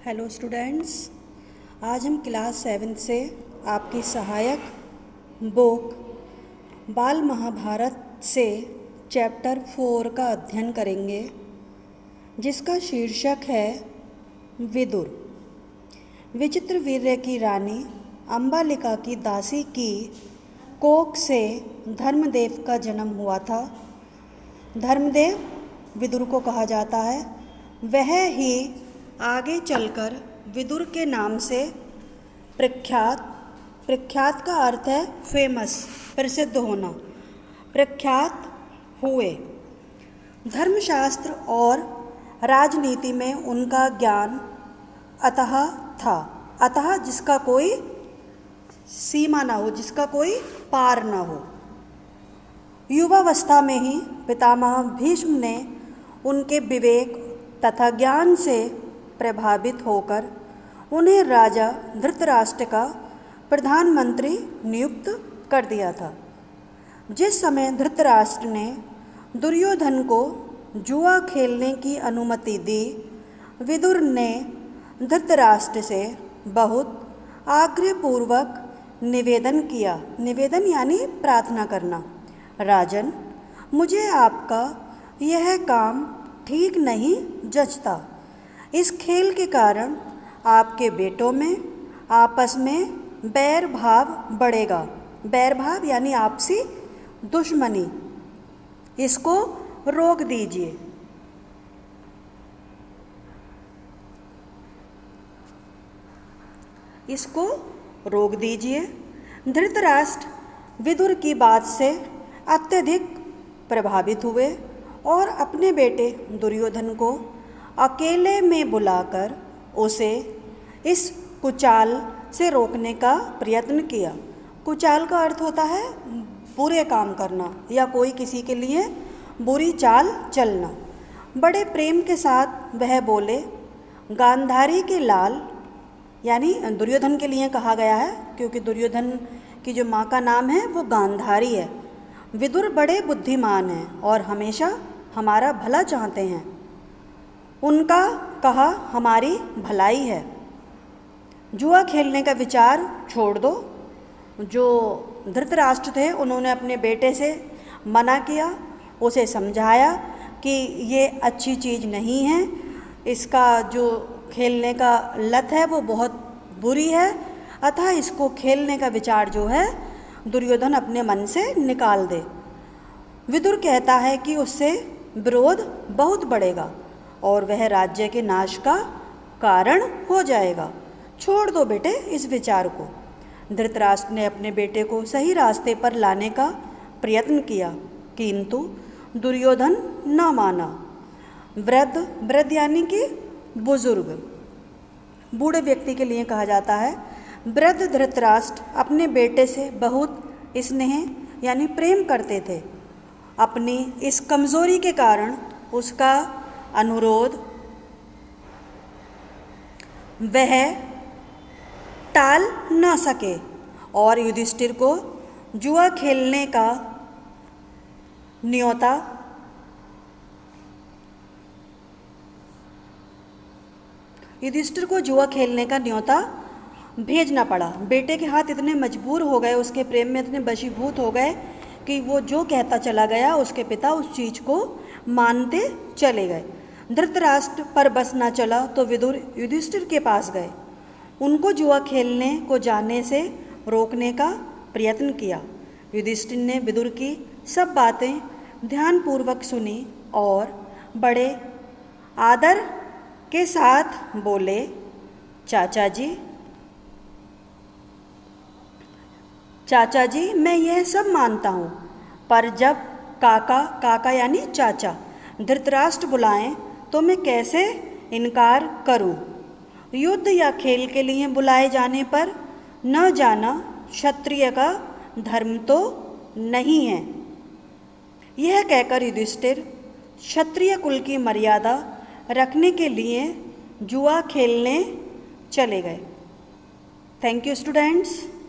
Hello students, आज हम class 7 से आपकी सहायक बुक बाल महाभारत से चैप्टर 4 का अध्ययन करेंगे, जिसका शीर्षक है विदुर। विचित्रवीर्य की रानी अंबालिका की दासी की कोख से धर्मदेव का जन्म हुआ था। धर्मदेव विदुर को कहा जाता है। वह ही आगे चलकर विदुर के नाम से प्रख्यात का अर्थ है फेमस, प्रसिद्ध होना, प्रख्यात हुए। धर्मशास्त्र और राजनीति में उनका ज्ञान अथाह था, अतः जिसका कोई सीमा ना हो, जिसका कोई पार ना हो। युवावस्था में ही पितामह भीष्म ने उनके विवेक तथा ज्ञान से प्रभावित होकर उन्हें राजा धृतराष्ट्र का प्रधानमंत्री नियुक्त कर दिया था। जिस समय धृतराष्ट्र ने दुर्योधन को जुआ खेलने की अनुमति दी, विदुर ने धृतराष्ट्र से बहुत आग्रहपूर्वक निवेदन किया। निवेदन यानी प्रार्थना करना। राजन, मुझे आपका यह काम ठीक नहीं जचता। इस खेल के कारण आपके बेटों में आपस में बैर भाव बढ़ेगा। बैर भाव यानी आपसी दुश्मनी। इसको रोक दीजिए। इसको रोक दीजिए। धृतराष्ट्र विदुर की बात से अत्यधिक प्रभावित हुए और अपने बेटे दुर्योधन को अकेले में बुलाकर उसे इस कुचाल से रोकने का प्रयत्न किया। कुचाल का अर्थ होता है बुरे काम करना या कोई किसी के लिए बुरी चाल चलना। बड़े प्रेम के साथ वह बोले, गांधारी के लाल, यानी दुर्योधन के लिए कहा गया है क्योंकि दुर्योधन की जो माँ का नाम है वो गांधारी है। विदुर बड़े बुद्धिमान हैं और हमेशा हमारा भला चाहते हैं। उनका कहा हमारी भलाई है। जुआ खेलने का विचार छोड़ दो। जो धृतराष्ट्र थे उन्होंने अपने बेटे से मना किया, उसे समझाया कि ये अच्छी चीज़ नहीं है, इसका जो खेलने का लत है वो बहुत बुरी है, अतः इसको खेलने का विचार जो है दुर्योधन अपने मन से निकाल दे। विदुर कहता है कि उससे विरोध बहुत बढ़ेगा और वह राज्य के नाश का कारण हो जाएगा। छोड़ दो बेटे इस विचार को। धृतराष्ट्र ने अपने बेटे को सही रास्ते पर लाने का प्रयत्न किया, किंतु दुर्योधन न माना। वृद्ध यानी कि बुजुर्ग, बूढ़े व्यक्ति के लिए कहा जाता है। वृद्ध धृतराष्ट्र अपने बेटे से बहुत स्नेह यानी प्रेम करते थे। अपनी इस कमज़ोरी के कारण उसका अनुरोध वह टाल न सके और युधिष्ठिर को जुआ खेलने का न्योता भेजना पड़ा। बेटे के हाथ इतने मजबूर हो गए, उसके प्रेम में इतने वशीभूत हो गए कि वो जो कहता चला गया उसके पिता उस चीज़ को मानते चले गए। धृतराष्ट्र पर बस न चला तो विदुर युधिष्ठिर के पास गए। उनको जुआ खेलने को जाने से रोकने का प्रयत्न किया। युधिष्ठिर ने विदुर की सब बातें ध्यानपूर्वक सुनी और बड़े आदर के साथ बोले, चाचा जी मैं यह सब मानता हूँ, पर जब काका यानी चाचा धृतराष्ट्र बुलाएं तो मैं कैसे इनकार करूँ। युद्ध या खेल के लिए बुलाए जाने पर न जाना क्षत्रिय का धर्म तो नहीं है। यह कहकर युधिष्ठिर क्षत्रिय कुल की मर्यादा रखने के लिए जुआ खेलने चले गए। Thank you students.